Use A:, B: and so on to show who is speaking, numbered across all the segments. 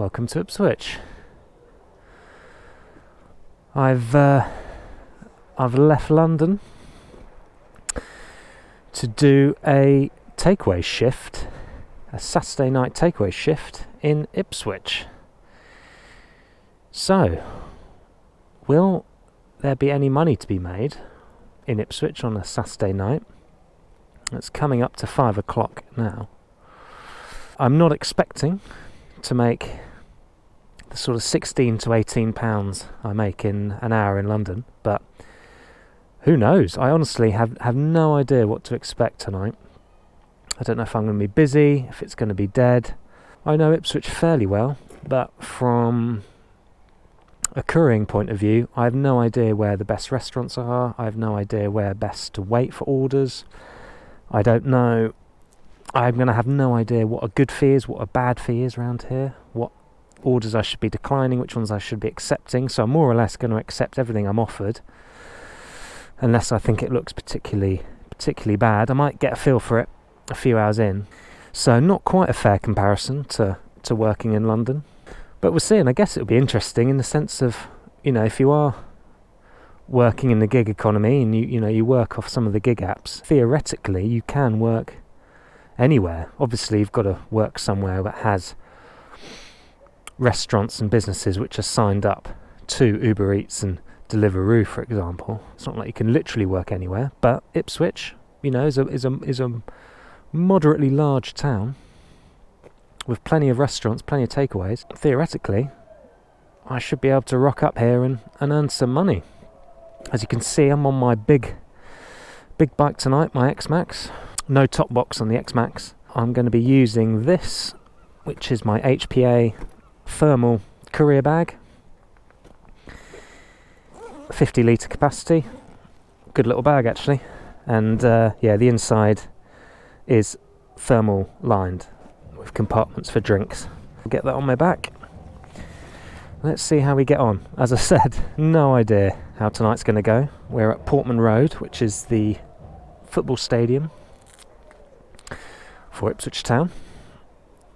A: welcome to Ipswich. I've left London to do a takeaway shift, a Saturday night takeaway shift in Ipswich. So, will there be any money to be made in Ipswich on a Saturday night? It's coming up to 5 o'clock now. I'm not expecting to make the sort of 16 to 18 pounds I make in an hour in London, but who knows? I honestly have no idea what to expect tonight. I don't know if I'm going to be busy, if it's going to be dead. I know Ipswich fairly well, but from a couriering point of view, I have no idea where the best restaurants are. I have no idea where best to wait for orders. I don't know. I'm going to have no idea what a good fee is, what a bad fee is around here, what orders I should be declining, which ones I should be accepting. So I'm more or less going to accept everything I'm offered, unless I think it looks particularly bad. I might get a feel for it a few hours in. So not quite a fair comparison to working in London. But we'll see, and I guess it'll be interesting in the sense of, if you are working in the gig economy and you work off some of the gig apps, theoretically you can work anywhere. Obviously you've got to work somewhere that has restaurants and businesses which are signed up to UberEats and Deliveroo, for example. It's not like you can literally work anywhere, but Ipswich, is a moderately large town with plenty of restaurants, plenty of takeaways. Theoretically, I should be able to rock up here and earn some money. As you can see, I'm on my big bike tonight, my X-Max. No top box on the X-Max. I'm going to be using this, which is my HPA thermal courier bag. 50 litre capacity. Good little bag, actually. And the inside is thermal lined with compartments for drinks. I'll get that on my back. Let's see how we get on. As I said, no idea how tonight's going to go. We're at Portman Road, which is the football stadium for Ipswich Town.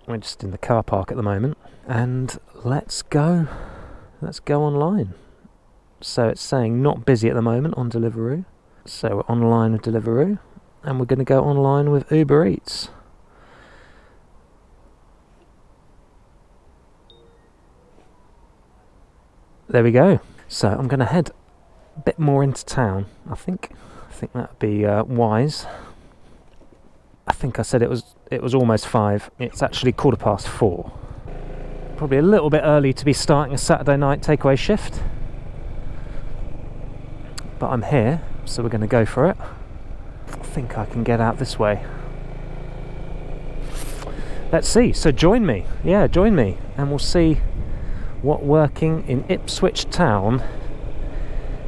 A: We're just in the car park at the moment, and let's go online. So it's saying not busy at the moment on Deliveroo. So we're online with Deliveroo, and we're going to go online with UberEats. There we go. So I'm going to head a bit more into town. I think that would be wise. I think I said it was almost 5. It's actually 4:15. Probably a little bit early to be starting a Saturday night takeaway shift. But I'm here, so we're going to go for it. I think I can get out this way. Let's see. So join me. Yeah, join me. And we'll see what working in Ipswich Town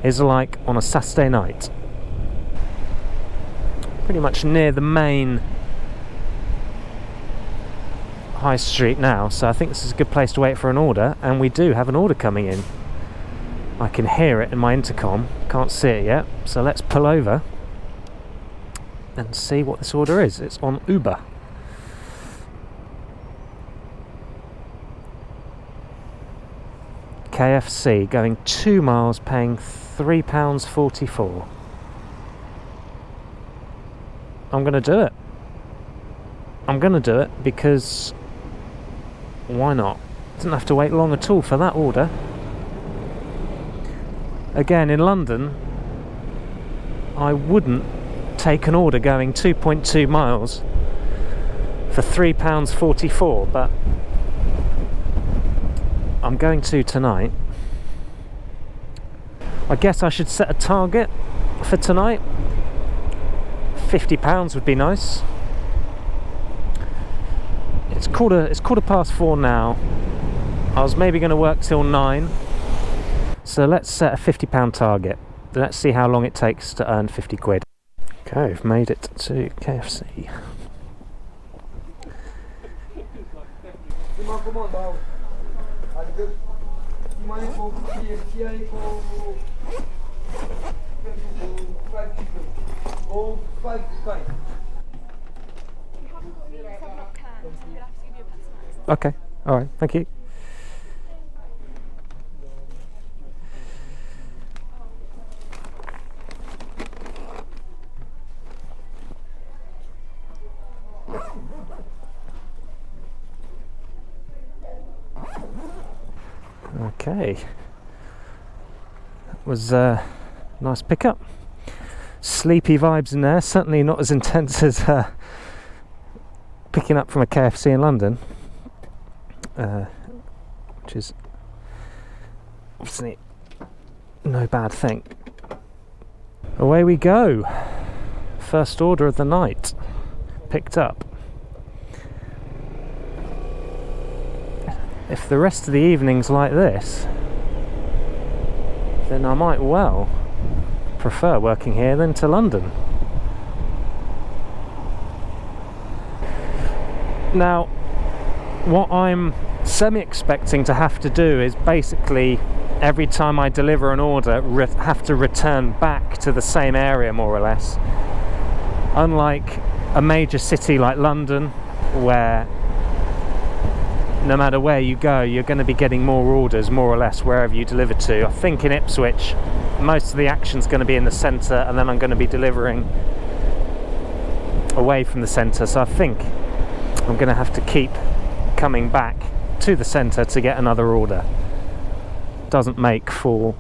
A: is like on a Saturday night. Pretty much near the main high street now, so I think this is a good place to wait for an order, and we do have an order coming in. I can hear it in my intercom, can't see it yet, so let's pull over and see what this order is. It's on Uber. KFC, going 2 miles, paying £3.44. I'm going to do it. I'm going to do it because why not? Didn't have to wait long at all for that order. Again, in London, I wouldn't take an order going 2.2 miles for £3.44, but I'm going to tonight. I guess I should set a target for tonight. £50 would be nice. It's 4:15 now. I was maybe going to work till 9. So let's set a £50 target. Let's see how long it takes to earn 50 quid. Okay, I've made it to KFC. Okay, alright, thank you. Okay. That was a nice pickup. Sleepy vibes in there, certainly not as intense as picking up from a KFC in London, which is obviously no bad thing. Away we go. First order of the night picked up. If the rest of the evening's like this, then I might well prefer working here than to London. Now, what I'm semi-expecting to have to do is basically every time I deliver an order have to return back to the same area more or less. Unlike a major city like London, where no matter where you go, you're going to be getting more orders, more or less, wherever you deliver to. I think in Ipswich, most of the action's going to be in the centre, and then I'm going to be delivering away from the centre. So I think I'm going to have to keep coming back to the centre to get another order. Doesn't make for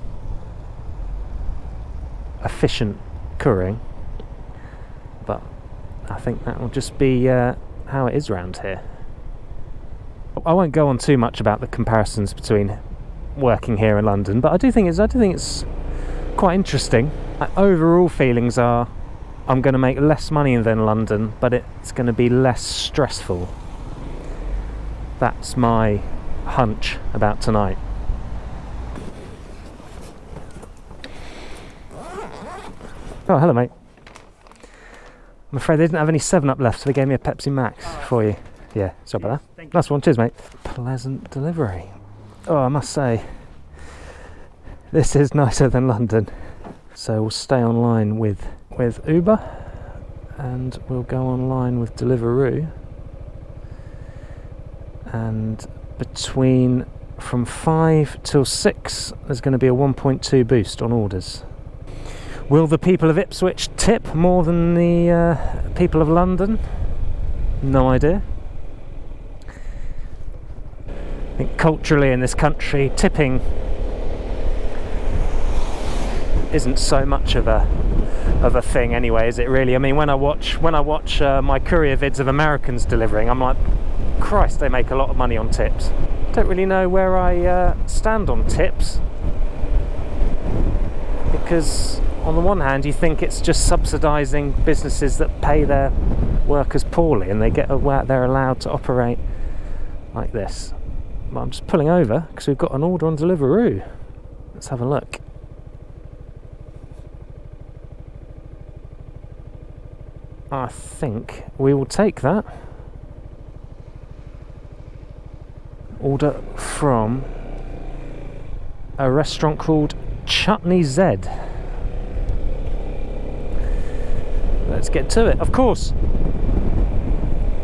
A: efficient couriering, but I think that will just be how it is around here. I won't go on too much about the comparisons between working here and London, but I do think it's quite interesting. My overall feelings are I'm going to make less money than London, but it's going to be less stressful. That's my hunch about tonight. Oh, hello mate. I'm afraid they didn't have any 7-Up left, so they gave me a Pepsi Max for you. Yeah, sorry about that. Last one, cheers mate. Pleasant delivery. Oh, I must say, this is nicer than London. So we'll stay online with Uber, and we'll go online with Deliveroo. And from 5 till 6, there's going to be a 1.2 boost on orders. Will the people of Ipswich tip more than the people of London? No idea. I think culturally in this country, tipping isn't so much of a thing anyway, is it really? I mean, when I watch my courier vids of Americans delivering, I'm like, Christ, they make a lot of money on tips. Don't really know where I stand on tips, because on the one hand you think it's just subsidising businesses that pay their workers poorly and they're allowed to operate like this. But I'm just pulling over because we've got an order on Deliveroo. Let's have a look. I think we will take that. Order from a restaurant called Chutney Z. Let's get to it. Of course,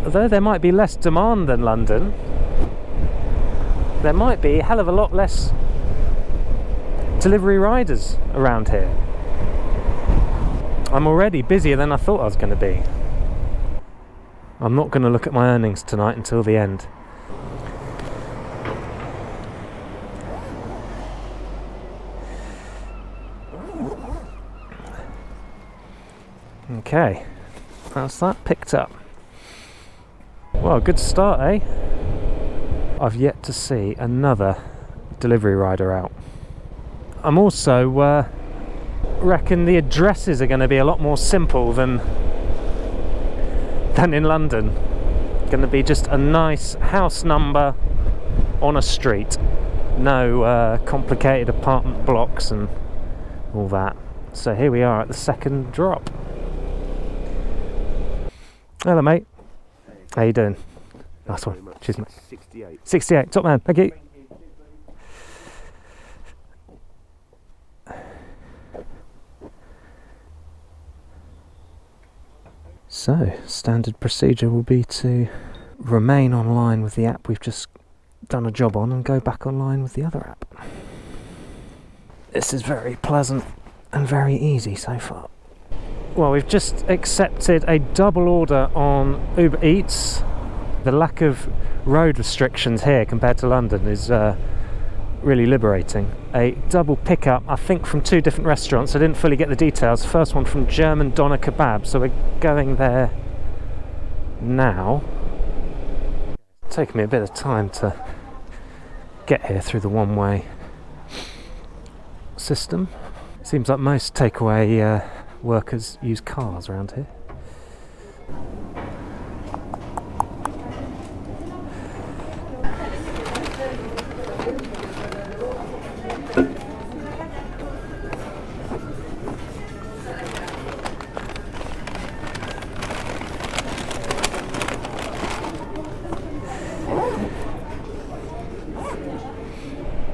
A: although there might be less demand than London, there might be a hell of a lot less delivery riders around here. I'm already busier than I thought I was going to be. I'm not going to look at my earnings tonight until the end. Okay, that's that picked up. Well, good start, eh? I've yet to see another delivery rider out. I'm also reckon the addresses are going to be a lot more simple than in London. Going to be just a nice house number on a street. No complicated apartment blocks and all that. So here we are at the second drop. Hello mate. Hey. How you doing? Nice one. Cheers mate. 68. 68. Top man. Thank you. So, standard procedure will be to remain online with the app we've just done a job on and go back online with the other app. This is very pleasant and very easy so far. Well, we've just accepted a double order on UberEats. The lack of road restrictions here compared to London is really liberating. A double pickup, I think from 2 different restaurants. I didn't fully get the details. First one from German Doner Kebab, so we're going there now. It's taken me a bit of time to get here through the one-way system. Seems like most takeaway workers use cars around here.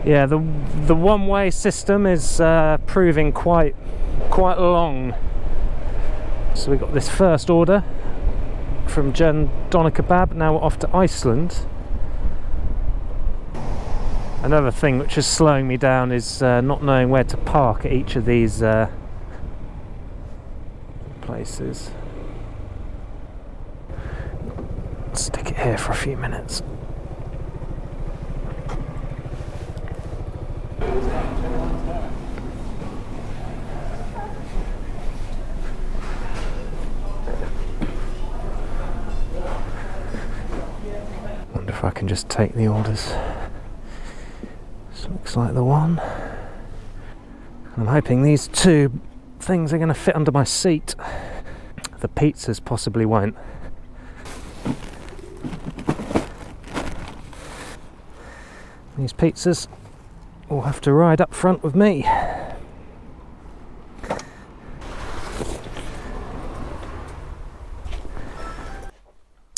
A: Yeah, the one-way system is proving quite long. So we got this first order from Jen Doner Kebab. Now we're off to Iceland. Another thing which is slowing me down is not knowing where to park at each of these places. Stick it here for a few minutes. Wonder if I can just take the orders. This looks like the one. I'm hoping these 2 things are going to fit under my seat. The pizzas possibly won't. These pizzas will have to ride up front with me.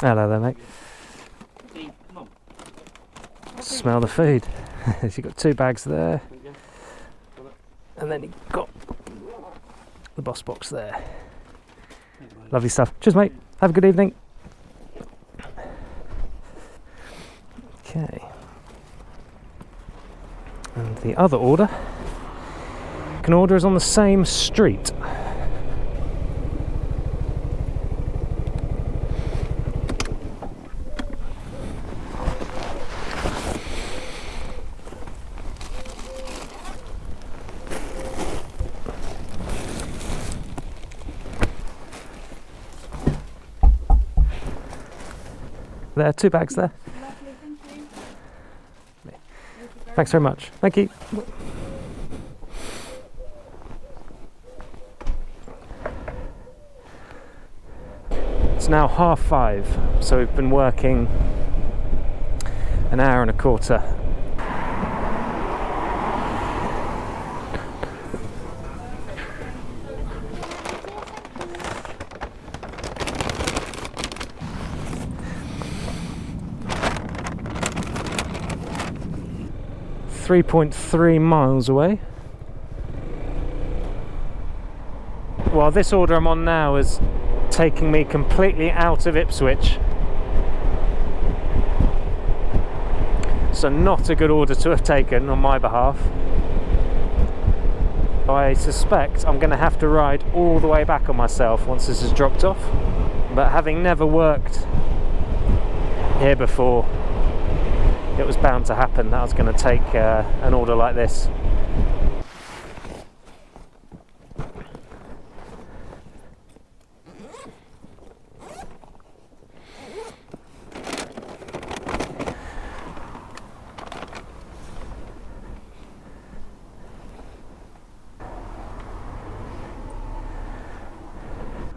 A: Hello there, mate. Smell the food. So you've got 2 bags there, and then you've got the boss box there. Lovely stuff. Cheers, mate. Have a good evening. Okay. And the other order, you can order is on the same street. There are 2 bags there.
B: Lovely, thank you.
A: Thanks very much. Thank you. It's now 5:30, so we've been working an hour and a quarter. .3 miles away. Well, this order I'm on now is taking me completely out of Ipswich, so not a good order to have taken on my behalf. I suspect I'm going to have to ride all the way back on myself once this is dropped off, but having never worked here before, it was bound to happen that I was going to take an order like this.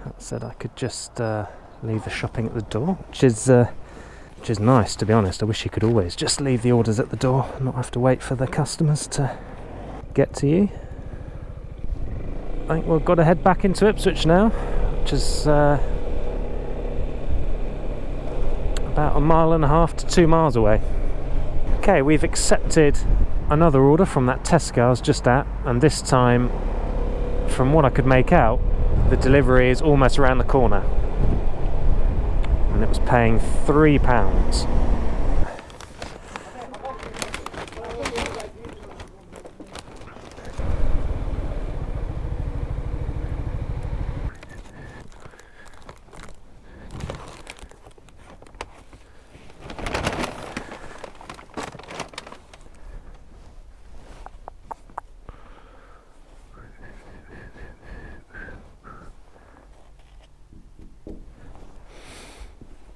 A: That said, I could just leave the shopping at the door, which is nice, to be honest. I wish you could always just leave the orders at the door and not have to wait for the customers to get to you. I think we've got to head back into Ipswich now, which is about 1.5 miles to 2 miles away. Okay, we've accepted another order from that Tesco I was just at, and this time, from what I could make out, the delivery is almost around the corner. And it was paying £3.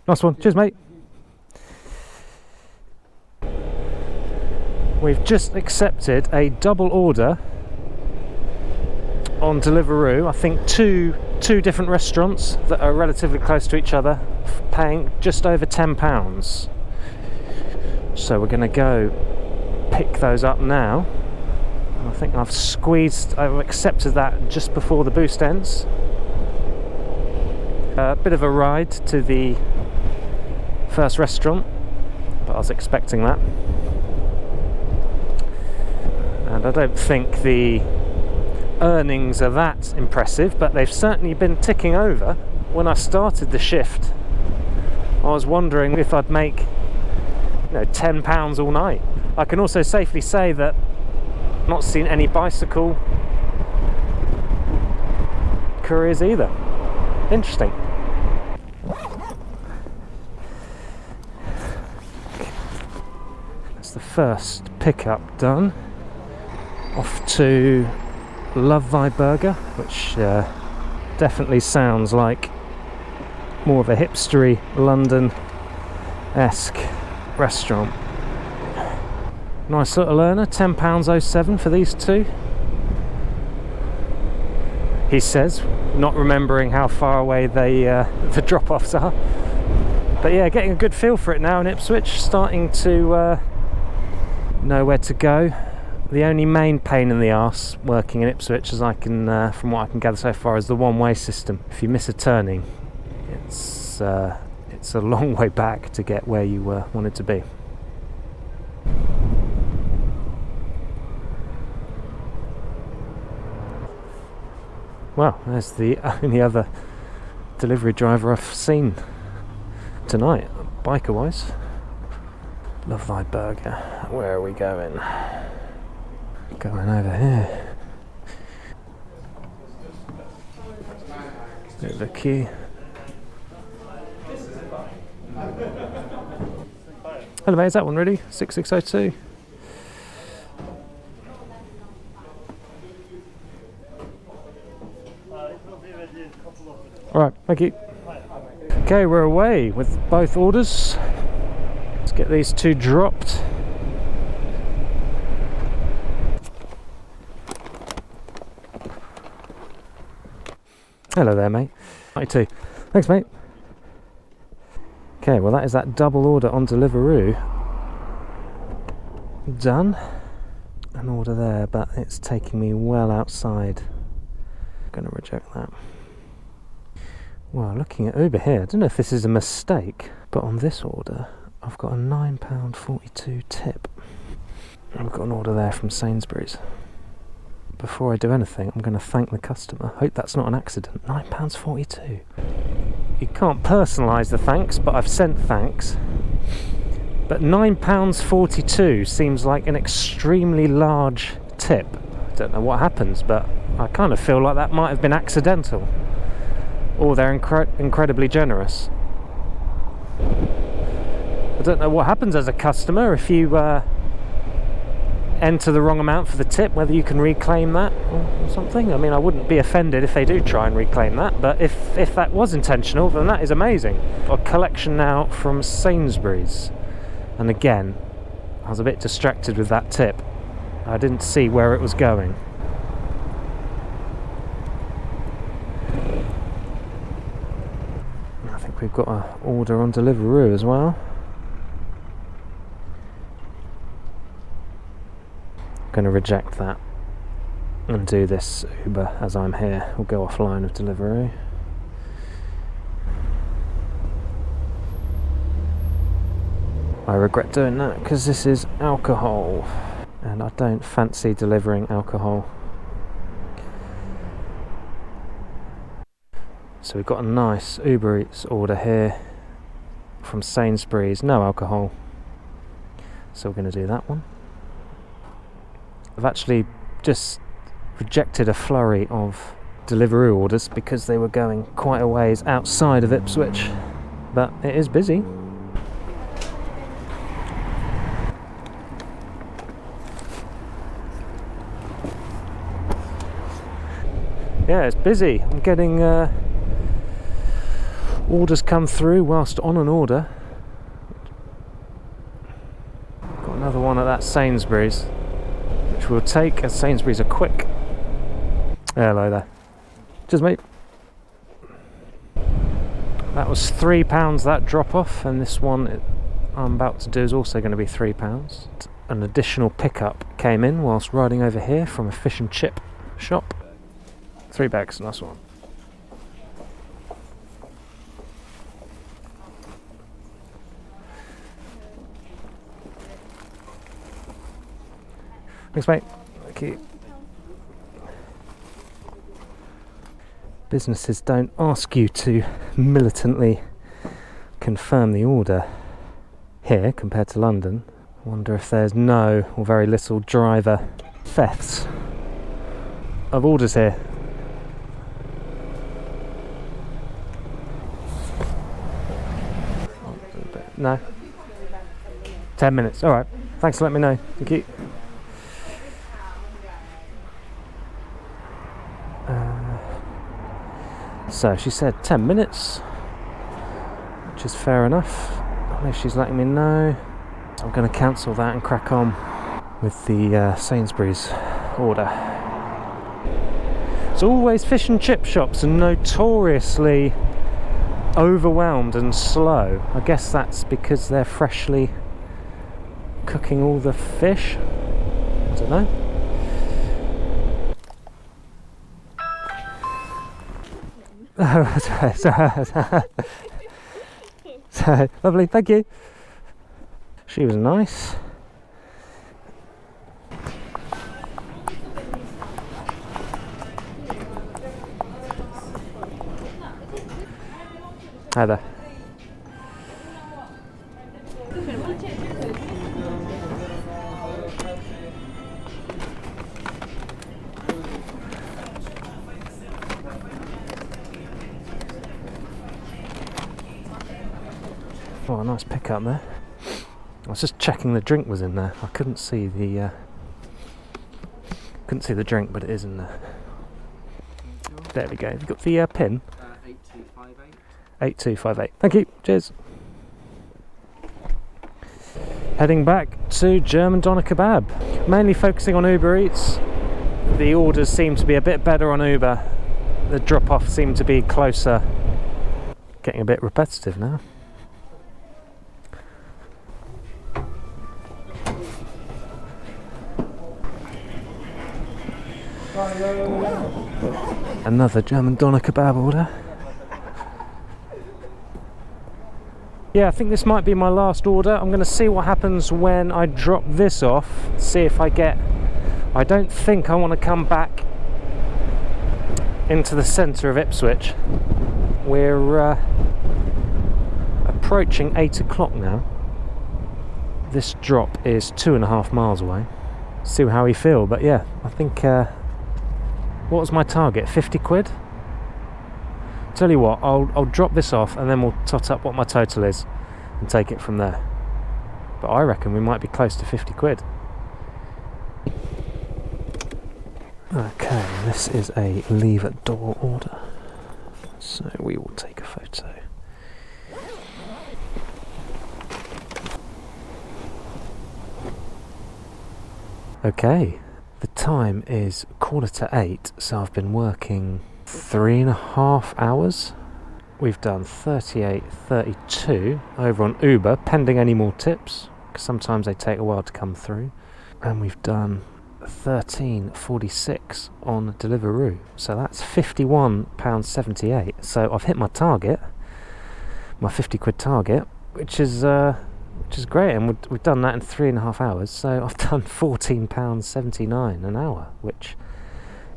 A: Nice one. Cheers, mate. We've just accepted a double order on Deliveroo. I think two different restaurants that are relatively close to each other, paying just over £10. So we're going to go pick those up now. I think I've accepted that just before the boost ends. A bit of a ride to the first restaurant, but I was expecting that. And I don't think the earnings are that impressive, but they've certainly been ticking over. When I started the shift, I was wondering if I'd make £10 all night. I can also safely say that I've not seen any bicycle couriers either. Interesting. That's the first pickup done. Off to Love Vibe Burger, which definitely sounds like more of a hipstery London-esque restaurant. Nice little earner, £10.07 for these two. He says, not remembering how far away the drop-offs are. But yeah, getting a good feel for it now in Ipswich, starting to know where to go. The only main pain in the arse working in Ipswich, as I can, from what I can gather so far, is the one-way system. If you miss a turning, it's a long way back to get where you wanted to be. Well, there's the only other delivery driver I've seen tonight, biker-wise. Love Vibe Burger. Where are we going? Going over here. Bit of a queue. Hello mate, is that one ready? 6602. Alright, thank you. Okay, we're away with both orders. Let's get these two dropped. Hello there, mate. 92. Thanks, mate. Okay, well that is that double order on Deliveroo done. An order there, but it's taking me well outside. I'm going to reject that. Well, looking at Uber here, I don't know if this is a mistake, but on this order I've got a £9.42 tip. I've got an order there from Sainsbury's. Before I do anything, I'm going to thank the customer. Hope that's not an accident. £9.42. You can't personalise the thanks, but I've sent thanks. But £9.42 seems like an extremely large tip. I don't know what happens, but I kind of feel like that might have been accidental. Or they're incredibly generous. I don't know what happens as a customer if you enter the wrong amount for the tip, whether you can reclaim that or something. I mean, I wouldn't be offended if they do try and reclaim that, but if that was intentional, then that is amazing. A collection now from Sainsbury's, and again, I was a bit distracted with that tip. I didn't see where it was going. I think we've got an order on Deliveroo as well. Going to reject that and do this Uber as I'm here. We'll go offline with Deliveroo. I regret doing that because this is alcohol and I don't fancy delivering alcohol. So we've got a nice UberEats order here from Sainsbury's, no alcohol. So we're going to do that one. I've actually just rejected a flurry of Deliveroo orders because they were going quite a ways outside of Ipswich, but it is busy. Yeah, it's busy. I'm getting orders come through whilst on an order. Got another one at that Sainsbury's, which we'll take, as Sainsbury's are quick. Hello there. Cheers, mate. That was £3, that drop off, and this one I'm about to do is also going to be £3. An additional pickup came in whilst riding over here from a fish and chip shop. 3 bags, nice one. Thanks, mate. Thank you. Businesses don't ask you to militantly confirm the order here compared to London. I wonder if there's no or very little driver thefts of orders here. No? 10 minutes, alright. Thanks for letting me know. Thank you. So she said 10 minutes, which is fair enough. At least she's letting me know. So I'm going to cancel that and crack on with the Sainsbury's order. It's always fish and chip shops are notoriously overwhelmed and slow. I guess that's because they're freshly cooking all the fish. I don't know. So, lovely, thank you. She was nice. Hi there. Oh, a nice pickup there. I was just checking the drink was in there. I couldn't see the drink, but it is in there. There we go. Have you got the pin? 8258. 8258. Thank you. Cheers. Heading back to German Doner Kebab. Mainly focusing on UberEats. The orders seem to be a bit better on Uber. The drop-off seemed to be closer. Getting a bit repetitive now. Another German Doner Kebab order. Yeah, I think this might be my last order. I'm going to see what happens when I drop this off. See if I get... I don't think I want to come back into the centre of Ipswich. We're approaching 8 o'clock now. This drop is 2.5 miles away. See how we feel, but yeah, I think... what was my target? 50 quid? Tell you what, I'll drop this off and then we'll tot up what my total is and take it from there. But I reckon we might be close to 50 quid. Okay, this is a leave at door order. So we will take a photo. Okay. The time is 7:45, so I've been working 3.5 hours. We've done 38.32 over on Uber, pending any more tips, because sometimes they take a while to come through. And we've done 13.46 on Deliveroo, so that's £51.78. So I've hit my target, my 50 quid target, which is great, and we've done that in 3.5 hours, so I've done £14.79 an hour, which,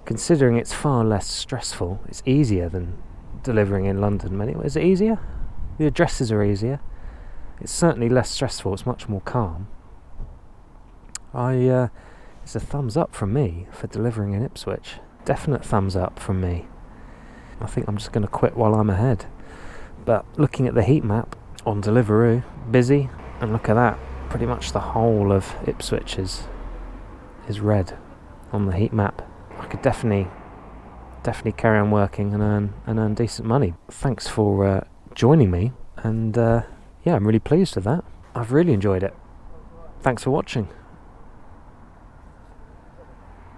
A: considering it's far less stressful, it's easier than delivering in London. Is it easier? The addresses are easier. It's certainly less stressful, it's much more calm. It's a thumbs up from me for delivering in Ipswich. Definite thumbs up from me. I think I'm just going to quit while I'm ahead. But looking at the heat map on Deliveroo, busy. And look at that, pretty much the whole of Ipswich is red on the heat map. I could definitely carry on working and earn decent money. Thanks for joining me, and yeah, I'm really pleased with that. I've really enjoyed it. Thanks for watching.